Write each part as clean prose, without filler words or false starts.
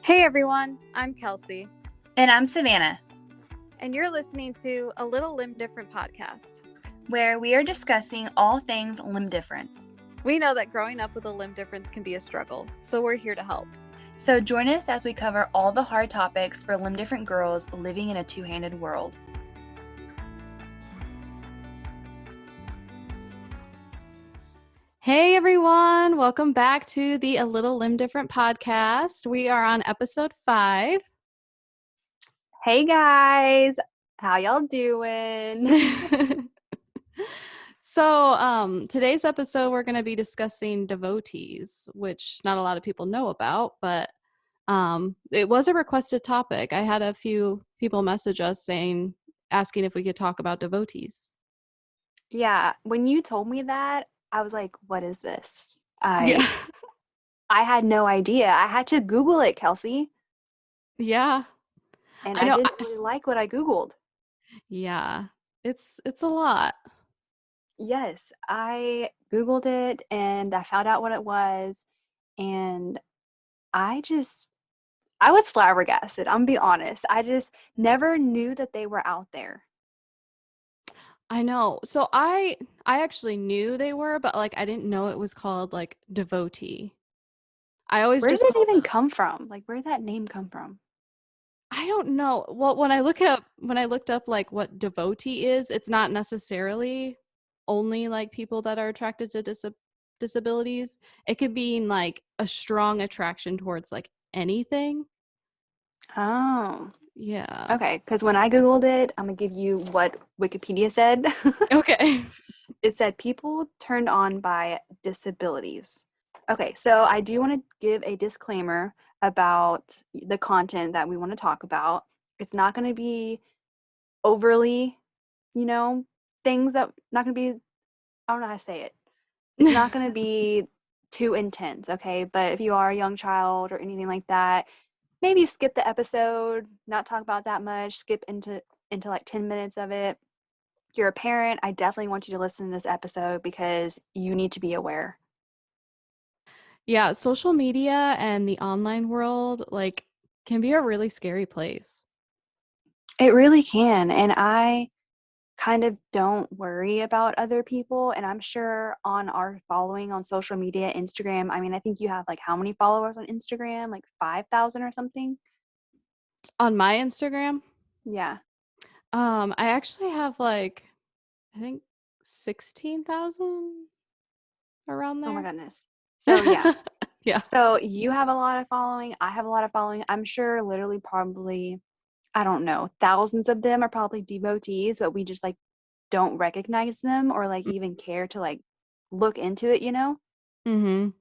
Hey everyone, I'm Kelsey, And I'm Savannah, and you're listening to A Little Limb Different podcast. where we are discussing all things limb difference. We know that growing up with a limb difference can be a struggle, so we're here to help. So join us as we cover all the hard topics for limb different girls living in a two-handed world. Hey everyone, welcome back to the A Little Limb Different podcast. We are on episode 5. Hey guys, how y'all doing? So, today's episode we're going to be discussing devotees, which not a lot of people know about, but it was a requested topic. I had a few people message us asking if we could talk about devotees. Yeah, when you told me that, I was like, what is this? Yeah. I had no idea. I had to Google it, Kelsey, Yeah. and I I know. didn't really like what I Googled. Yeah. It's a lot. Yes, I Googled it and I found out what it was, and I was flabbergasted. I'm gonna be honest. I just never knew that they were out there. I know. So I actually knew they were, but like I didn't know it was called like devotee. I always Where did just it called even them. come from? Like, where did that name come from? I don't know. Well, when I looked up like what devotee is, it's not necessarily only like people that are attracted to disabilities. It could be like a strong attraction towards like anything. Oh, Yeah. okay. Because when I Googled it, I'm gonna give you what Wikipedia said. Okay. It said people turned on by disabilities. Okay, so I do want to give a disclaimer about the content that we want to talk about. It's not going to be overly, you know, things that not going to be, I don't know how to say it. It's not going to be too intense, okay? But if you are a young child or anything like that, maybe skip the episode, not talk about that much, skip into like 10 minutes of it. If you're a parent, I definitely want you to listen to this episode because you need to be aware. Yeah, social media and the online world like can be a really scary place. It really can. And I kind of don't worry about other people. And I'm sure on our following on social media, Instagram, I mean, I think you have like how many followers on Instagram? Like 5,000 or something? On my Instagram, Yeah. I actually have like I think 16,000 around Oh my there. goodness. So, yeah. Yeah. So you have a lot of following. I have a lot of following. I'm sure literally probably, I don't know, thousands of them are probably devotees, but we just like don't recognize them or like even care to like look into it, you know? Mhm.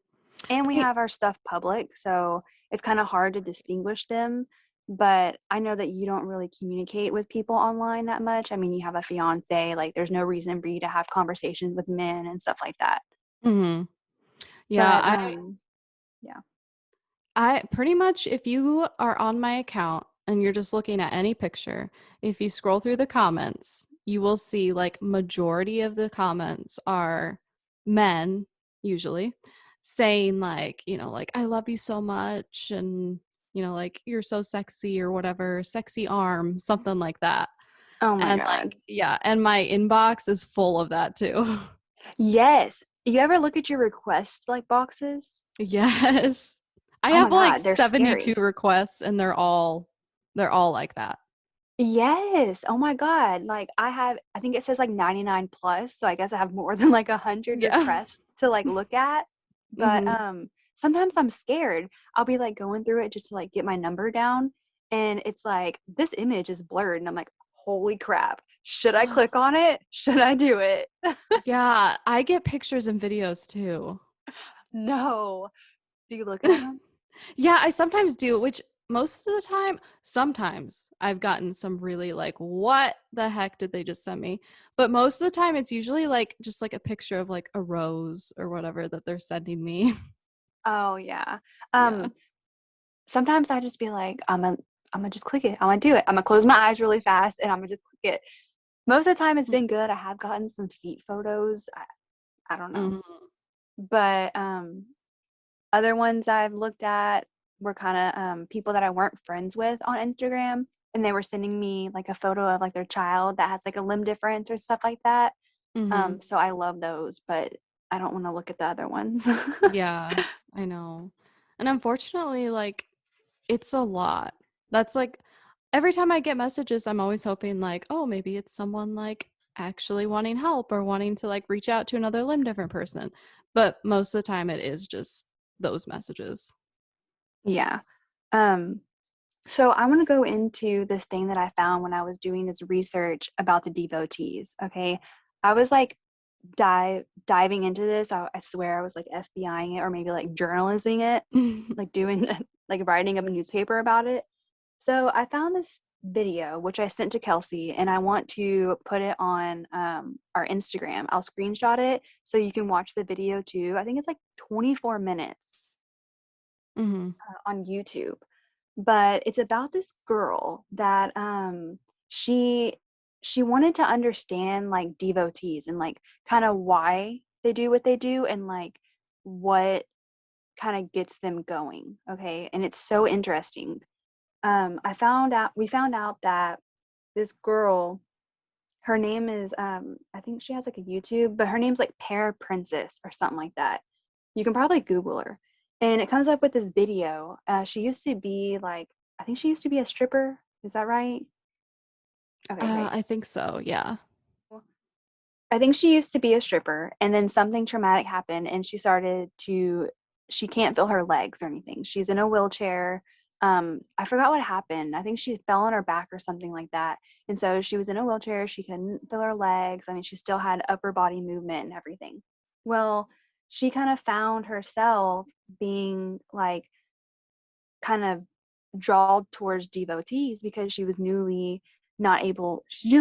And we I have our stuff public, so it's kind of hard to distinguish them. But I know that you don't really communicate with people online that much. I mean, you have a fiance, like there's no reason for you to have conversations with men and stuff like that. Mhm. Yeah, But yeah. I pretty much if you are on my account and you're just looking at any picture, if you scroll through the comments, you will see like majority of the comments are men usually saying like, like I love you so much and like you're so sexy or whatever, sexy arm, something like that. Oh my And God. like yeah, and my inbox is full of that too. Yes. You ever look at your request like boxes? Yes. I Oh my have like God, they're 72 scary. requests and they're all like that. Yes. Oh my God. Like I think it says like 99 plus. So I guess I have more than like 100 Yeah. requests to like look at. But Mhm. sometimes I'm scared. I'll be like going through it just to like get my number down. And it's like this image is blurred. And I'm like, holy crap. Should I click on it? Should I do it? Yeah, I get pictures and videos too. No. Do you look at them? Yeah, I sometimes do, which most of the time, sometimes I've gotten some really like, what the heck did they just send me? But most of the time, it's usually like just like a picture of like a rose or whatever that they're sending me. Oh yeah. Yeah. Um, sometimes I just be like, I'm gonna just click it. I'm gonna do it. I'm gonna close my eyes really fast and I'm gonna just click it. Most of the time it's been good. I have gotten some feet photos. I don't know. Mhm. But other ones I've looked at, were kind of people that I weren't friends with on Instagram, and they were sending me like a photo of like their child that has like a limb difference or stuff like that. Mm-hmm. So I love those, but I don't want to look at the other ones. Yeah, I know. And unfortunately, like, it's a lot. That's like every time I get messages, I'm always hoping, like, oh, maybe it's someone like actually wanting help or wanting to like reach out to another limb different person. But most of the time, it is just those messages. Yeah. Um, so I want to go into this thing that I found when I was doing this research about the devotees. Okay. I was like diving into this. I swear I was like FBIing it or maybe like journalizing it, like doing like writing up a newspaper about it. So I found this video which I sent to Kelsey, and I want to put it on our Instagram. I'll screenshot it so you can watch the video too. I think it's like 24 minutes Mm-hmm. on YouTube. But it's about this girl that she she wanted to understand like devotees and like kind of why they do what they do and like what kind of gets them going. Okay. And it's so interesting. We found out that this girl, her name is I think she has like a YouTube, but her name's like Pear Princess or something like that. You can probably Google her. And it comes up with this video. She used to be like, I think she used to be a stripper. Is that right? Okay, okay. I think so. Yeah. I think she used to be a stripper, and then something traumatic happened, and she can't feel her legs or anything. She's in a wheelchair. I forgot what happened. I think she fell on her back or something like that. And so she was in a wheelchair. She couldn't feel her legs. I mean, she still had upper body movement and everything. Well, she kind of found herself being like kind of drawn towards devotees because she was she's newly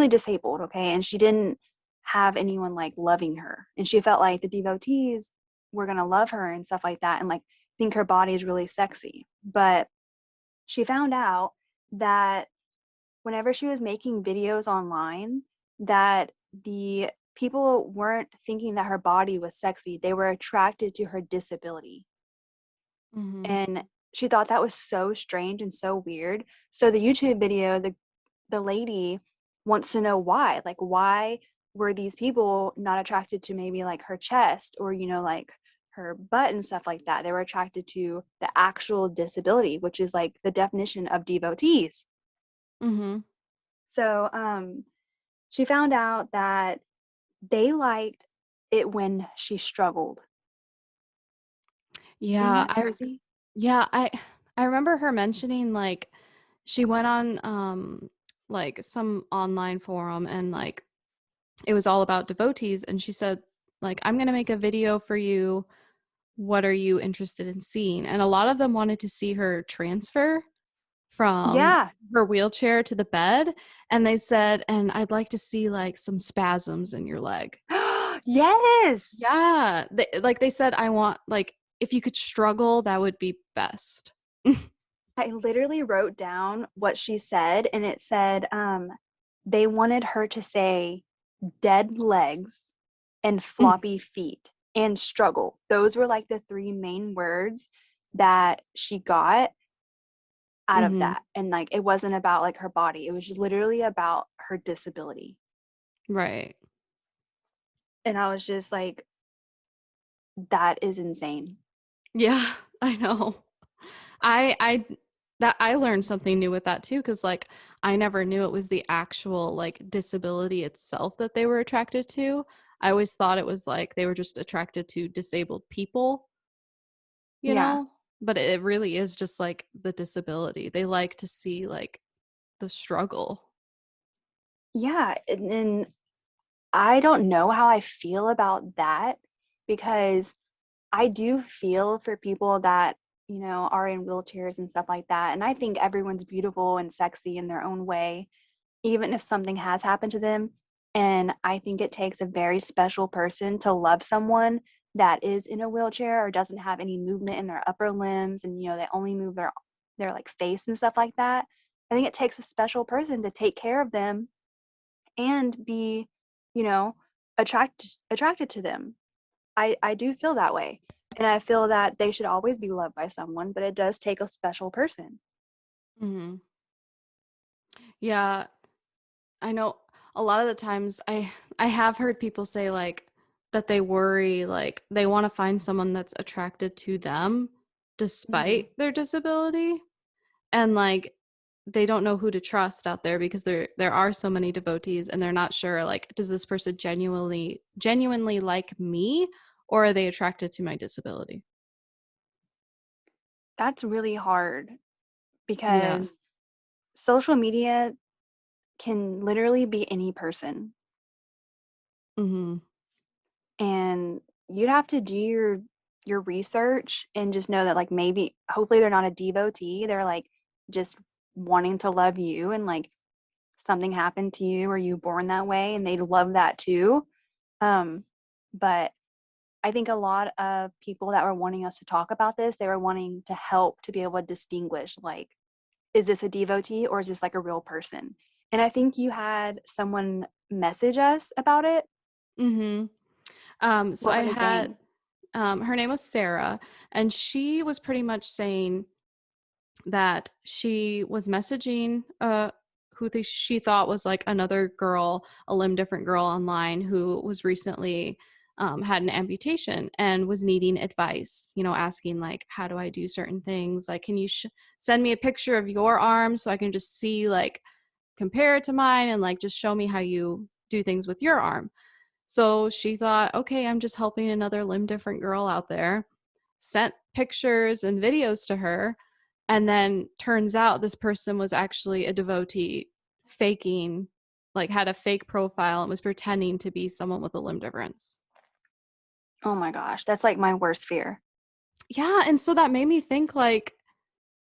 disabled, okay, and she didn't have anyone like loving her, and she felt like the devotees were going to love her and stuff like that, and like think her body is really sexy. But she found out that whenever she was making videos online, that the people weren't thinking that her body was sexy, they were attracted to her disability. Mm-hmm. And she thought that was so strange and so weird. So the YouTube video, the lady wants to know why. Like, why were these people not attracted to maybe like her chest or, like her butt and stuff like that? They were attracted to the actual disability, which is like the definition of devotees. Mm-hmm. So she found out that they liked it when she struggled. Isn't Yeah. that crazy? Yeah, I remember her mentioning like she went on like some online forum and like it was all about devotees and she said like I'm going to make a video for you. What are you interested in seeing? And a lot of them wanted to see her transfer from Yeah. her wheelchair to the bed and they said and I'd like to see like some spasms in your leg. Yes. Yeah, they said I want like if you could struggle that would be best. I literally wrote down what she said, and it said they wanted her to say dead legs and floppy feet and struggle. Those were like the three main words that she got out of Mm-hmm. that. And like it wasn't about like her body, it was just literally about her disability. Right. And I was just like, that is insane. Yeah, I know. I that I learned something new with that too because like I never knew it was the actual like disability itself that they were attracted to. I always thought it was like they were just attracted to disabled people, you Yeah. know? But it really is just like the disability. They like to see like the struggle. Yeah. And I don't know how I feel about that because I do feel for people that, are in wheelchairs and stuff like that. And I think everyone's beautiful and sexy in their own way, even if something has happened to them. And I think it takes a very special person to love someone that is in a wheelchair or doesn't have any movement in their upper limbs and, they only move their like face and stuff like that. I think it takes a special person to take care of them and be, you know, attracted to them. I do feel that way. And I feel that they should always be loved by someone, but it does take a special person. Mm-hmm. Yeah, I know a lot of the times I have heard people say like that they worry like they want to find someone that's attracted to them Mhm. despite their disability, and like they don't know who to trust out there because there are so many devotees and they're not sure like does this person genuinely like me, or are they attracted to my disability? That's really hard Yeah. because social media can literally be any person. Mhm. And you'd have to do your research and just know that like maybe hopefully they're not a devotee. They're like just wanting to love you and like something happened to you or you born that way and they love that too. But I think a lot of people that were wanting us to talk about this, they were wanting to help to be able to distinguish like, is this a devotee or is this like a real person? And I think you had someone message us about it. Mhm. So What I were they had saying? her name was Sarah, and she was pretty much saying that she was messaging she thought was like another girl, a limb different girl online who was recently had an amputation and was needing advice, you know, asking like, how do I do certain things? Like, can you send me a picture of your arm so I can just see, like, compare it to mine and like just show me how you do things with your arm. So she thought, okay, I'm just helping another limb different girl out there. Sent pictures and videos to her. And then turns out this person was actually a devotee, faking, like had a fake profile and was pretending to be someone with a limb difference. Oh my gosh, that's like my worst fear. Yeah. And so that made me think, like,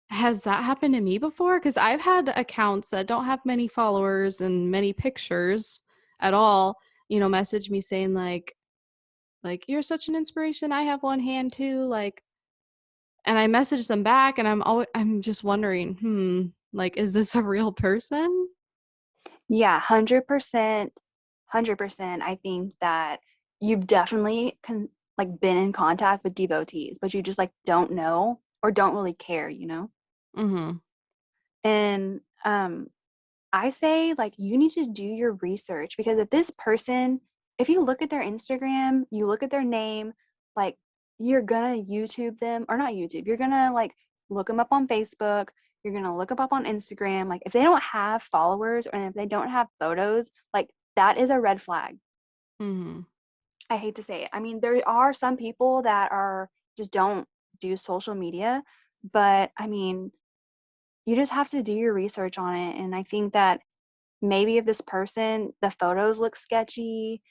has that happened to me before? Because I've had accounts that don't have many followers and many pictures at all, you know, message me saying like you're such an inspiration. I have one hand too. Like, and I message them back, and I'm just wondering, like, is this a real person? Yeah, 100%, 100%. I think that you've definitely like been in contact with devotees, but you just like don't know or don't really care, you know? Mm-hmm. And I say like you need to do your research because if this person, if you look at their Instagram, you look at their name, like you're gonna YouTube them or not YouTube, you're gonna like look them up on Facebook, you're gonna look them up on Instagram. Like if they don't have followers and if they don't have photos, like that is a red flag. Mm-hmm. I hate to say it. I mean, there are some people that are just don't do social media, but I mean, you just have to do your research on it. And I think that maybe if this person, the photos look sketchy,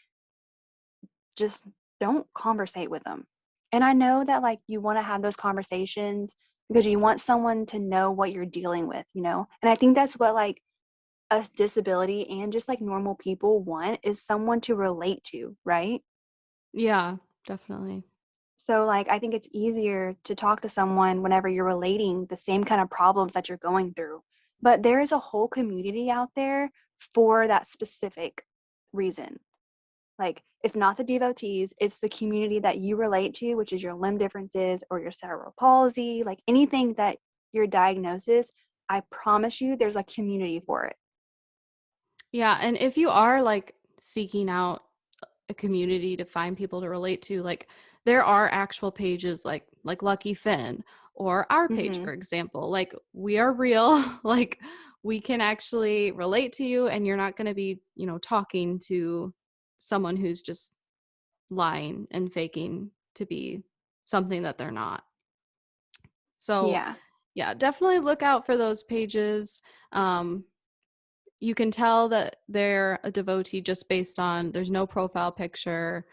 just don't conversate with them. And I know that like you want to have those conversations because you want someone to know what you're dealing with, you know? And I think that's what like us disability and just like normal people want is someone to relate to, right? Yeah, definitely. So like I think it's easier to talk to someone whenever you're relating the same kind of problems that you're going through. But there is a whole community out there for that specific reason. Like it's not the devotees, it's the community that you relate to, which is your limb differences or your cerebral palsy, like anything that your diagnosis, I promise you there's a community for it. Yeah, and if you are like seeking out a community to find people to relate to, like there are actual pages like Lucky Finn or our page, Mhm. for example. Like we are real, like we can actually relate to you, and you're not going to be, you know, talking to someone who's just lying and faking to be something that they're not. So, Yeah. yeah, definitely look out for those pages. Um, you can tell that they're a devotee just based on there's no profile picture.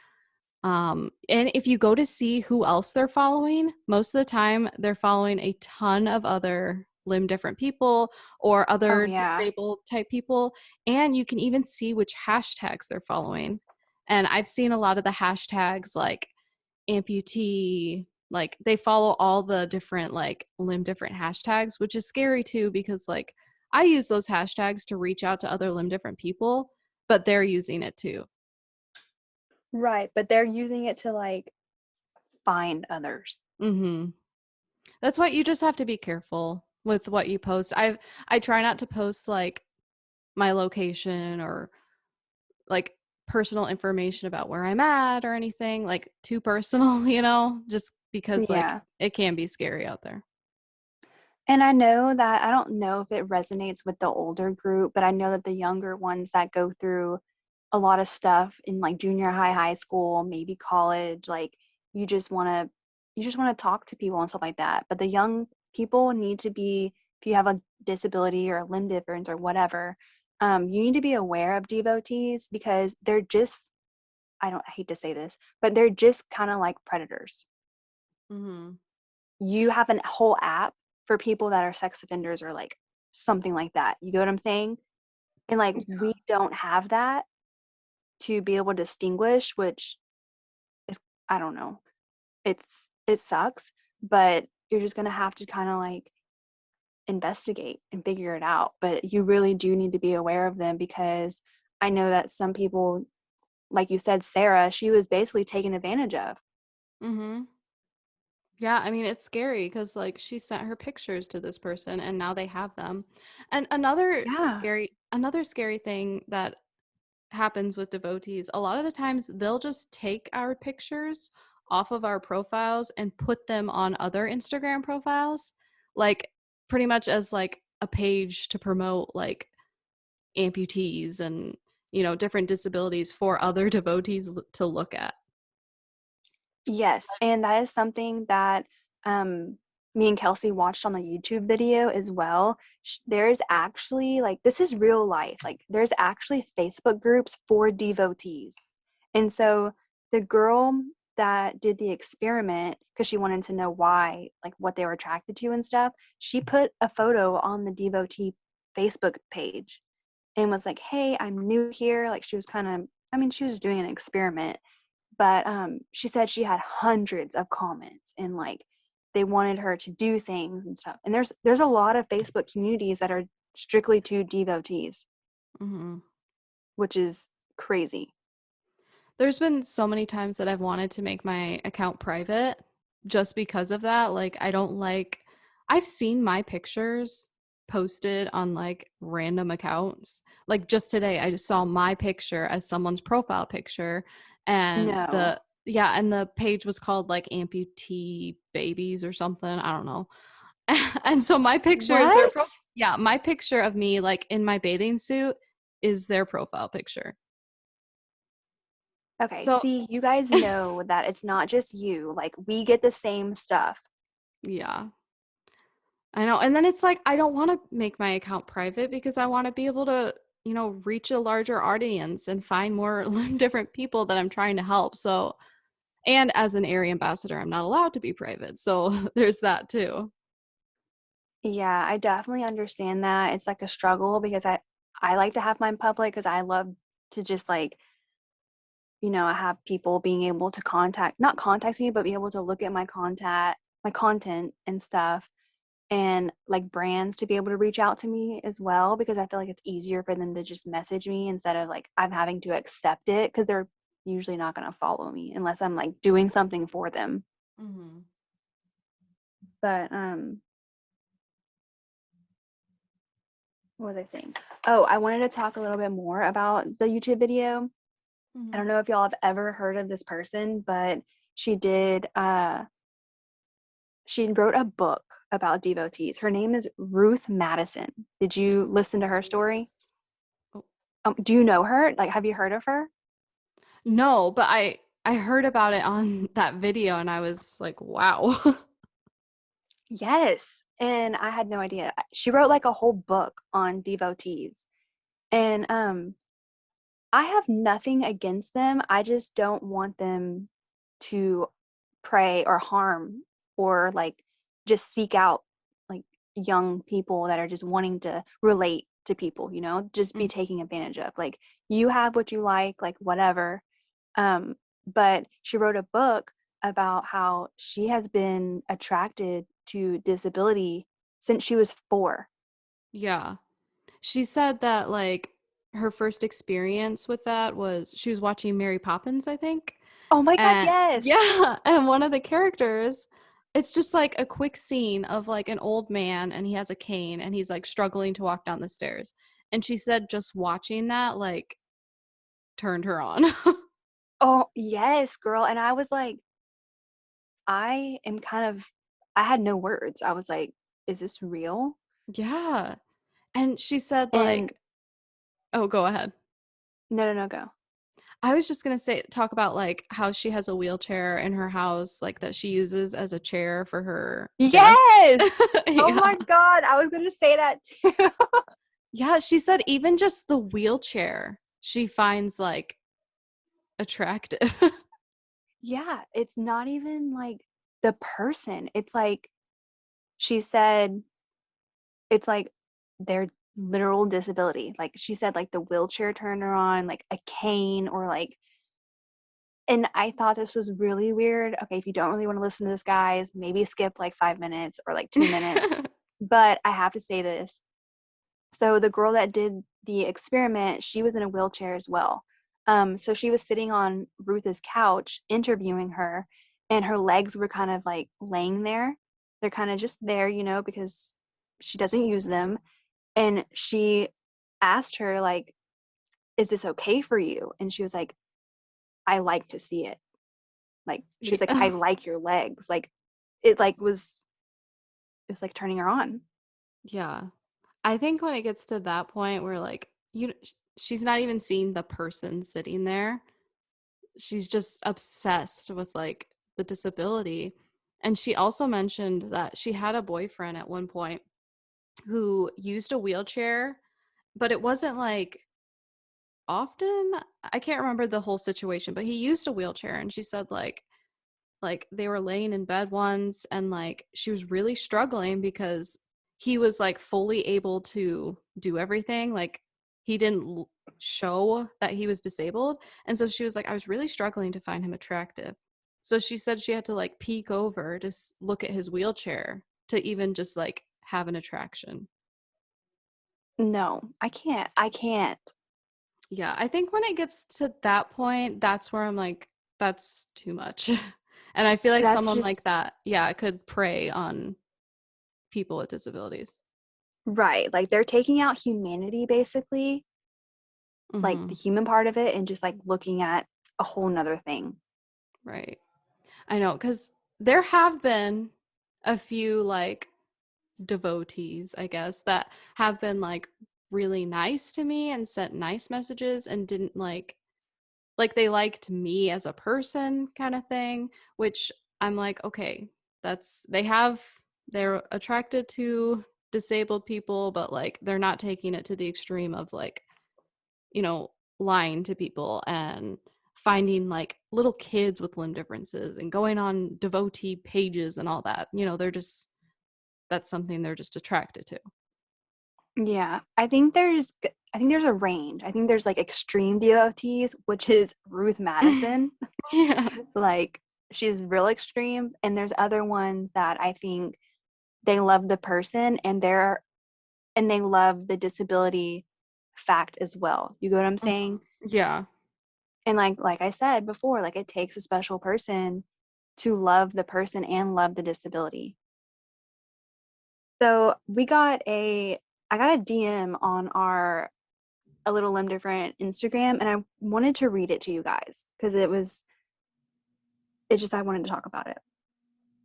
And if you go to see who else they're following, most of the time they're following a ton of other limb different people or Oh other yeah. disabled type people. And you can even see which hashtags they're following. And I've seen a lot of the hashtags like amputee, like they follow all the different like limb different hashtags, which is scary too because like I use those hashtags to reach out to other limb different people, but they're using it too. Right, but they're using it to like find others. Mm-hmm. That's why you just have to be careful with what you post. I try not to post like my location or like personal information about where I'm at or anything like too personal, just because like Yeah. it can be scary out there. And I know that I don't know if it resonates with the older group, but I know that the younger ones that go through a lot of stuff in like junior high, high school, maybe college, like you just want to talk to people and stuff like that. But the young people need to be, if you have a disability or a limb difference or whatever, you need to be aware of devotees because they're just, I hate to say this, but they're just kind of like predators. Mm-hmm. You have a whole app for people that are sex offenders or like something like that. You get what I'm saying? And like we don't have that to be able to distinguish, which is, I don't know. It sucks, but you're just gonna have to kind of like investigate and figure it out. But you really do need to be aware of them because I know that some people, like you said, Sarah, she was basically taken advantage of. Mm-hmm. Yeah, I mean it's scary because like she sent her pictures to this person and now they have them. And Yeah. another scary thing that happens with devotees, a lot of the times they'll just take our pictures off of our profiles and put them on other Instagram profiles, like pretty much as like a page to promote like amputees and different disabilities for other devotees to look at. Yes, and that is something that um, me and Kelsey watched on the YouTube video as well. There's actually like this is real life. Like there's actually Facebook groups for devotees. And so the girl that did the experiment because she wanted to know why, like what they were attracted to and stuff, she put a photo on the devotee Facebook page and was like, "Hey, I'm new here." Like she was kind of, I mean, she was just doing an experiment, but she said she had hundreds of comments and like they wanted her to do things and stuff. And there's a lot of Facebook communities that are strictly to devotees, Mm-hmm. which is crazy. There's been so many times that I've wanted to make my account private just because of that. Like, I've seen my pictures posted on like random accounts. Like, just today, I just saw my picture as someone's profile picture, and No. and the page was called like amputee babies or something. I don't know. And so my picture is What? my picture of me like in my bathing suit is their profile picture. Okay, So, see, you guys know that it's not just you. Like we get the same stuff. yeah. I know. And then it's like I don't want to make my account private because I want to be able to, reach a larger audience and find more different people that I'm trying to help. So, and as an area ambassador, I'm not allowed to be private. So, there's that too. Yeah, I definitely understand that. It's like a struggle because I like to have mine public because I love to just like have people being able to not contact me, but be able to look at my content and stuff, and like brands to be able to reach out to me as well because I feel like it's easier for them to just message me instead of like I'm having to accept it because they're usually not going to follow me unless I'm like doing something for them. Mm-hmm. But what was I saying? Oh, I wanted to talk a little bit more about the YouTube video. I Mm-hmm. don't know if y'all have ever heard of this person, but she did she wrote a book about devotees. Her name is Ruth Madison. Did you listen to her story? Yes. Oh, Do you know her? Like, have you heard of her? no, but I heard about it on that video and I was like, wow. Yes. And I had no idea. She wrote like a whole book on devotees. And I have nothing against them. I just don't want them to prey or harm or like just seek out like young people that are just wanting to relate to people, just be Mm, taking advantage of. Like you have what you like whatever. Um, but she wrote a book about how she has been attracted to disability since she was 4. yeah. She said that like her first experience with that was she was watching Mary Poppins, I think. Oh my God, And yes. yeah, and one of the characters, it's just like a quick scene of like an old man and he has a cane and he's like struggling to walk down the stairs. And she said just watching that like turned her on. Oh, yes, girl. And I was like, I am kind of, I had no words. I was like, is this real? Yeah. And she said And like, oh, go ahead. no, no, no, go. I was just gonna say talk about like how she has a wheelchair in her house, like that she uses as a chair for her desk. Yes. Oh Yeah. my God. I was going to say that too. Yeah, she said even just the wheelchair she finds like attractive. Yeah. It's not even like the person. It's like, she said, it's like their literal disability. Like she said, like the wheelchair turned her on, like a cane or like, and I thought this was really weird. Okay, if you don't really want to listen to this, guys, maybe skip like 5 minutes or like 2 minutes. But I have to say this. So the girl that did the experiment, she was in a wheelchair as well. So she was sitting on Ruth's couch interviewing her, and her legs were kind of like laying there. They're kind of just there, because she doesn't use them. And she asked her, like, is this okay for you? And she was like, I like to see it. Like, she's like, I Yeah. like your legs. Like, it was like turning her on. Yeah. I think when it gets to that point where like she's not even seeing the person sitting there. She's just obsessed with like the disability. And she also mentioned that she had a boyfriend at one point who used a wheelchair, but it wasn't like often. I can't remember the whole situation, but he used a wheelchair and she said like they were laying in bed once and like she was really struggling because he was like fully able to do everything. Like he didn't show that he was disabled. And so she was like, I was really struggling to find him attractive. So she said she had to like peek over to look at his wheelchair to even just like have an attraction. No, I can't. I can't. Yeah, I think when it gets to that point, that's where I'm like, that's too much. And I feel like That's someone just like that, yeah, could prey on people with disabilities. right. Like they're taking out humanity basically, like the Hmm. human part of it, and just like looking at a whole nother thing. Right. I know, because there have been a few like devotees, I guess, that have been like really nice to me and sent nice messages and didn't like they liked me as a person kind of thing, which I'm like, okay, they're attracted to disabled people, but like they're not taking it to the extreme of like, you know, lying to people and finding like little kids with limb differences and going on devotee pages and all that. You know, they're just that's something they're just attracted to. Yeah, I think there's a range. I think there's like extreme devotees, which is Ruth Madison. Yeah. Like she's real extreme, and there's other ones that I think they love the person and they love the disability fact as well. You get what I'm saying? Mhm. Yeah. And like I said before, like it takes a special person to love the person and love the disability. So I got a DM on our A Little Limb Different Instagram, and I wanted to read it to you guys because it's just I wanted to talk about it.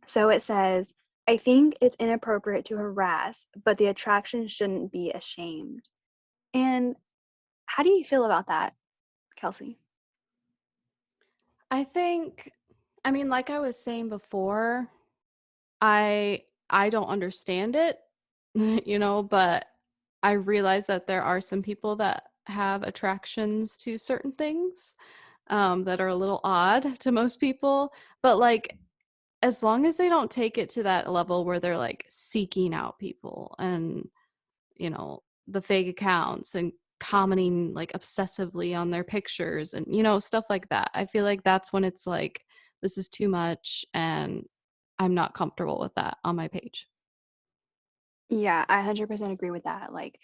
So it says, I think it's inappropriate to harass, but the attraction shouldn't be ashamed. And how do you feel about that, Kelsey? I think I mean like I was saying before, I don't understand it, you know, but I realize that there are some people that have attractions to certain things that are a little odd to most people, but like as long as they don't take it to that level where they're like seeking out people and you know the fake accounts and commenting like obsessively on their pictures and you know stuff like that, I feel like that's when it's like this is too much and I'm not comfortable with that on my page. Yeah, I 100% agree with that. Like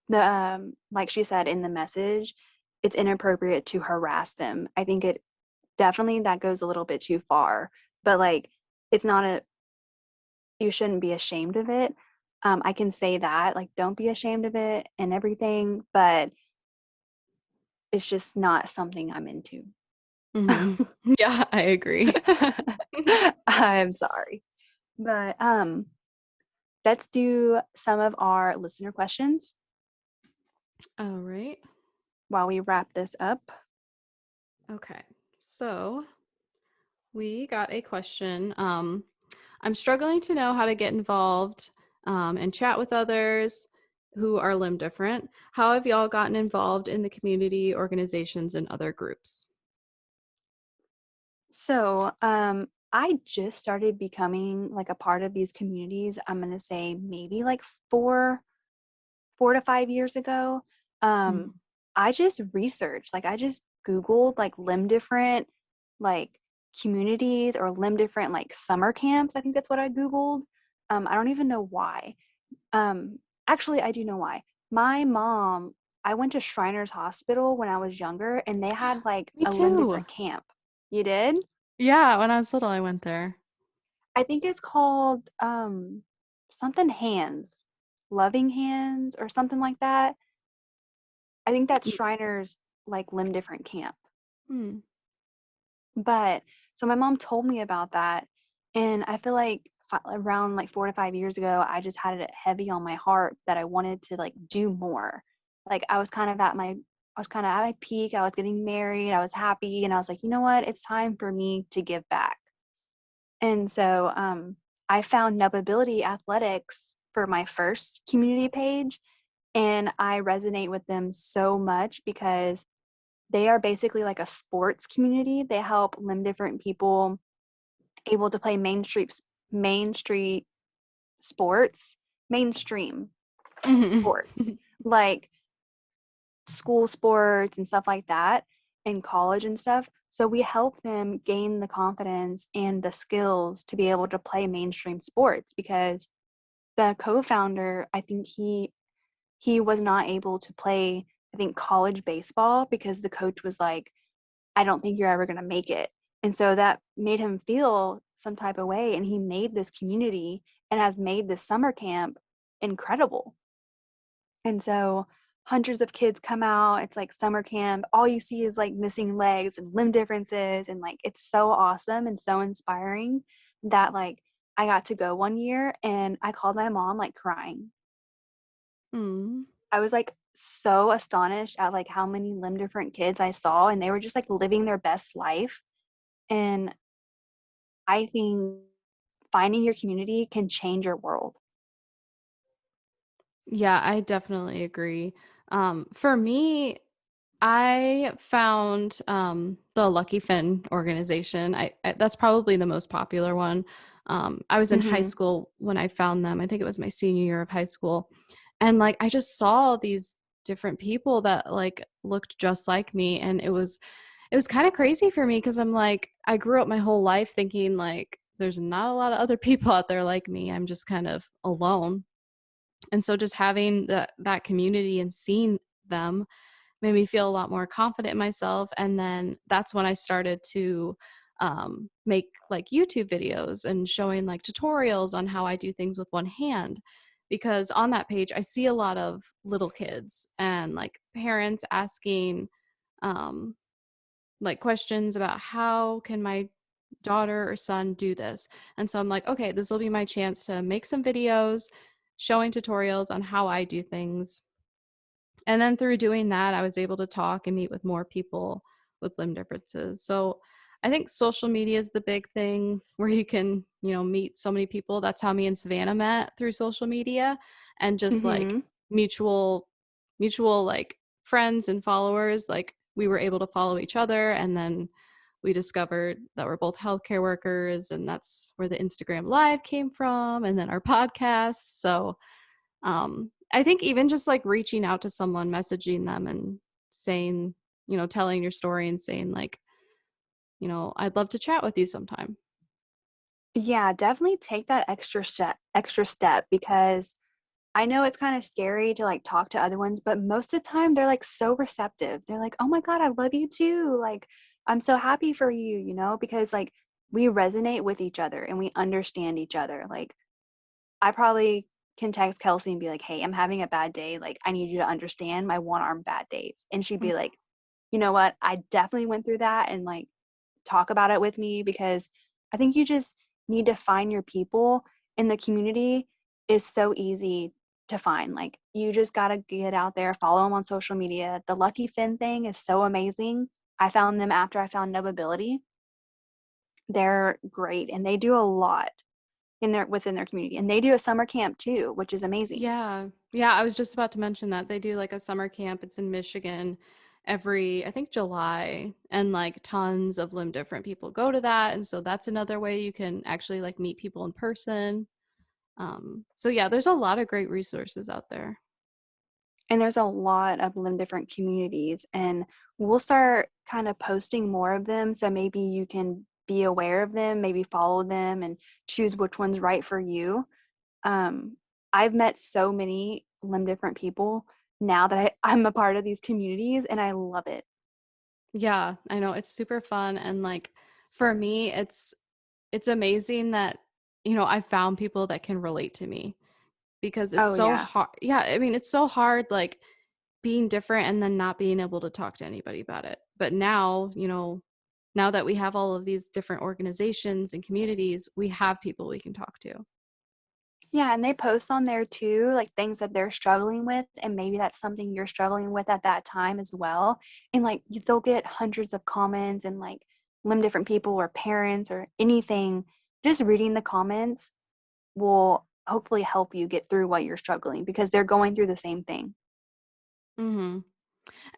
the like she said in the message, it's inappropriate to harass them. I think definitely that goes a little bit too far. But like, it's not a, you shouldn't be ashamed of it. I can say that, like, don't be ashamed of it and everything, but it's just not something I'm into. Hmm. Yeah, I agree. I'm sorry. But let's do some of our listener questions All right. while we wrap this up. Okay. So we got a question. I'm struggling to know how to get involved and chat with others who are limb different. How have y'all gotten involved in the community, organizations, and other groups? So, I just started becoming like a part of these communities. I'm gonna say maybe like 4 to 5 years ago. Um, Mhm. I just researched, like I just Googled like limb different like communities or limb different like summer camps. I think that's what I Googled. I don't even know why. Actually, I do know why. My mom, I went to Shriners Hospital when I was younger, and they had like Me a limb too. different camp. You did? Yeah, when I was little, I went there. I think it's called something hands, loving hands or something like that. I think that's Shriners like limb different camp. Mm. But so my mom told me about that, and I feel like around like 4 to 5 years ago, I just had it heavy on my heart that I wanted to like do more. Like I was kind of at my peak. I was getting married. I was happy, and I was like, you know what? It's time for me to give back. And so I found Nubbability Athletics for my first community page, and I resonate with them so much because they are basically like a sports community. They help limb different people able to play Main Street sports, mainstream sports, Mhm. like school sports and stuff like that, in college and stuff. So we help them gain the confidence and the skills to be able to play mainstream sports because the co-founder, I think he was not able to play, I think, college baseball because the coach was like, I don't think you're ever going to make it. And so that made him feel some type of way. And he made this community and has made this summer camp incredible. And so hundreds of kids come out. It's like summer camp. All you see is like missing legs and limb differences. And like it's so awesome and so inspiring that like I got to go one year and I called my mom like crying. Mm. I was like so astonished at like how many limb different kids I saw and they were just like living their best life. And I think finding your community can change your world. Yeah, I definitely agree. For me, I found the Lucky Finn organization. That's probably the most popular one. I was in high Mhm. school when I found them. I think it was my senior year of high school, and like I just saw these different people that like looked just like me, and it was kind of crazy for me because I'm like I grew up my whole life thinking like there's not a lot of other people out there like me. I'm just kind of alone, and so just having that community and seeing them made me feel a lot more confident in myself. And then that's when I started to make like YouTube videos and showing like tutorials on how I do things with one hand. Because on that page, I see a lot of little kids and like parents asking um, like questions about how can my daughter or son do this. And so I'm like, okay, this will be my chance to make some videos showing tutorials on how I do things, and then through doing that, I was able to talk and meet with more people with limb differences. So I think social media is the big thing where you can, meet so many people. That's how me and Savannah met, through social media, and just like Mhm. mutual mutual like friends and followers. Like we were able to follow each other, and then we discovered that we're both healthcare workers, and that's where the Instagram live came from, and then our podcast. So I think even just like reaching out to someone, messaging them and saying, telling your story and saying like, I'd love to chat with you sometime. Yeah, definitely take that extra step because I know it's kind of scary to like talk to other ones, but most of the time they're like so receptive. They're like, "Oh my God, I love you too." Like I'm so happy for you, you know, because like we resonate with each other and we understand each other. Like I probably can text Kelsey and be like, "Hey, I'm having a bad day. Like I need you to understand my one-arm bad days." And she'd be Mm. like, "You know what? I definitely went through that," and like talk about it with me, because I think you just need to find your people, and the community is so easy to find. Like you just got to get out there, follow them on social media. The Lucky Fin thing is so amazing. I found them after I found Novability. They're great and they do a lot within their community. And they do a summer camp too, which is amazing. Yeah. Yeah, I was just about to mention that. They do like a summer camp. It's in Michigan every, I think, July, and like tons of limb different people go to that. And so that's another way you can actually like meet people in person. So yeah, there's a lot of great resources out there. And there's a lot of limb different communities, and we'll start kind of posting more of them. So maybe you can be aware of them, maybe follow them and choose which one's right for you. Um, I've met so many limb different people now that I'm a part of these communities, and I love it. Yeah, I know it's super fun, and like for me it's amazing that I found people that can relate to me, because it's Oh, so yeah. hard. Yeah, I mean, it's so hard like being different and then not being able to talk to anybody about it. But now, now that we have all of these different organizations and communities, we have people we can talk to. Yeah, and they post on there too, like things that they're struggling with, and maybe that's something you're struggling with at that time as well. And like they'll get hundreds of comments and like limb different people or parents or anything. Just reading the comments will hopefully help you get through what you're struggling, because they're going through the same thing. Mhm.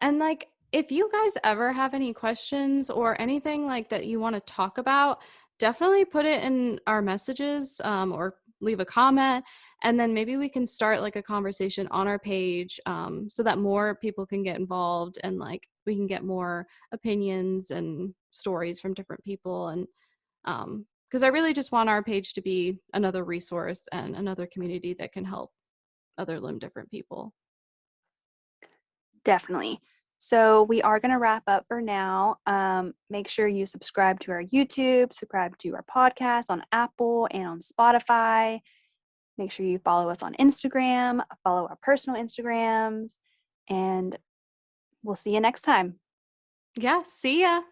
And like, if you guys ever have any questions or anything like that you want to talk about, definitely put it in our messages, or leave a comment. And then maybe we can start like a conversation on our page, so that more people can get involved, and like we can get more opinions and stories from different people. And because I really just want our page to be another resource and another community that can help other limb different people. Definitely. So we are going to wrap up for now. Make sure you subscribe to our YouTube, subscribe to our podcast on Apple and on Spotify. Make sure you follow us on Instagram, follow our personal Instagrams, and we'll see you next time. Yeah, see ya.